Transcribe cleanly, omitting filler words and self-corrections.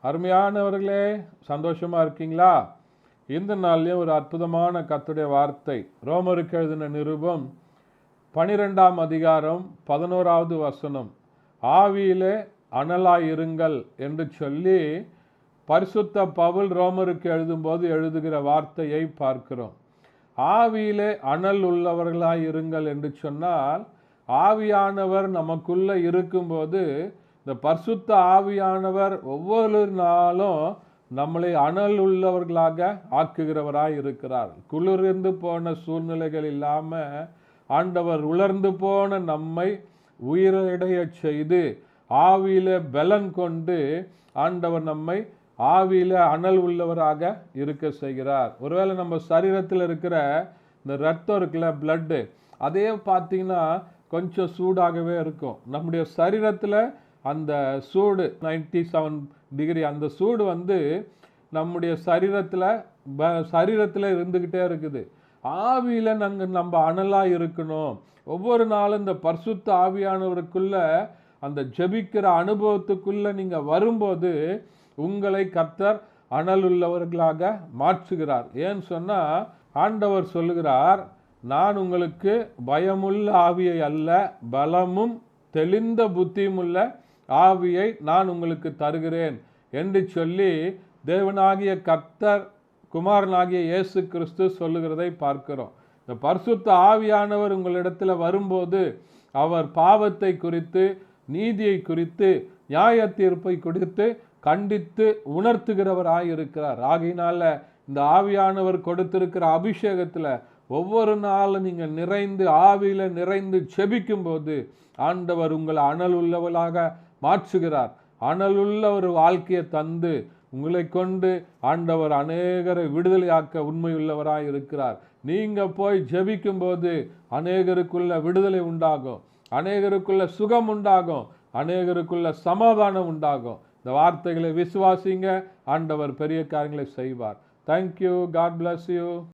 அருமையானவர்களே, சந்தோஷமா இருக்கீங்களா? இந்த நாள்லயும் ஒரு அற்புதமான கர்த்தருடைய வார்த்தை. ரோமருக்கு எழுதின நிருபம் 12ஆம் அதிகாரம் 11வது வசனம். ஆவியிலே அனலாயிருங்கள் என்று சொல்லி பரிசுத்த பவுல் ரோமருக்கு எழுதும்போது எழுதுகிற வார்த்தையை பார்க்கிறோம். ஆவியிலே அனல் உள்ளவர்களாய் இருங்கள் என்று சொன்னால், ஆவியானவர் நமக்குள்ள இருக்கும்போது இந்த பரிசுத்த ஆவியானவர் ஒவ்வொரு நாளும் நம்மளை அனல் உள்ளவர்களாக ஆக்குகிறவராய் இருக்கிறார். குளிர்ந்து போன சூழ்நிலைகள் இல்லாமல் ஆண்டவர் உலர்ந்து போன நம்மை உயிரடைய செய்து ஆவியில பலன் கொண்டு ஆண்டவர் நம்மை ஆவியில அனல் உள்ளவராக இருக்க செய்கிறார். ஒருவேளை நம்ம சரீரத்தில் இருக்கிற இந்த ரத்தம் இருக்குல்ல, பிளட்டு, அதே பார்த்தீங்கன்னா கொஞ்சம் சூடாகவே இருக்கும். நம்முடைய சரீரத்தில் அந்த சூடு 97 டிகிரி, அந்த சூடு நம்முடைய சரீரத்தில் இருந்துக்கிட்டே இருக்குது. ஆவியில் நம்ம அனலாக இருக்கணும். ஒவ்வொரு நாளும் இந்த பரிசுத்த ஆவியானவருக்குள்ள அந்த ஜெபிக்கிற அனுபவத்துக்குள்ள நீங்கள் வரும்போது உங்களை கர்த்தர் அனல் உள்ளவர்களாக மாற்றுகிறார். ஏன்னு சொன்னால், ஆண்டவர் சொல்லுகிறார், நான் உங்களுக்கு பயமுள்ள ஆவியை அல்ல, பலமும் தெளிந்த புத்தியும் உள்ள ஆவியை நான் உங்களுக்கு தருகிறேன் என்று சொல்லி தேவனாகிய கர்த்தர் குமாரனாகிய இயேசு கிறிஸ்து சொல்லுகிறதை பார்க்கிறோம். இந்த பரிசுத்த ஆவியானவர் உங்களிடத்தில் வரும்போது அவர் பாவத்தை குறித்து, நீதியை குறித்து, நியாய தீர்ப்பை குறித்து கண்டித்து உணர்த்துகிறவராய் இருக்கிறார். ஆகையினால இந்த ஆவியானவர் கொடுத்திருக்கிற அபிஷேகத்தில் ஒவ்வொரு நாளும் நீங்கள் நிறைந்து ஆவியில நிறைந்து செபிக்கும் போது ஆண்டவர் உங்களை அனல் உள்ளவளாக மாற்றுகிறார். அனலுள்ள ஒரு வாழ்க்கையை தந்து உங்களை கொண்டு ஆண்டவர் அநேகரை விடுதலையாக்க உண்மையுள்ளவராய் இருக்கிறார். நீங்கள் போய் ஜெபிக்கும் போது அநேகருக்குள்ள விடுதலை உண்டாகும், அநேகருக்குள்ள சுகம் உண்டாகும், அநேகருக்குள்ள சமாதானம் உண்டாகும். இந்த வார்த்தைகளை விசுவாசிங்க, ஆண்டவர் பெரிய காரியங்களை செய்வார். தேங்க்யூ. God bless you.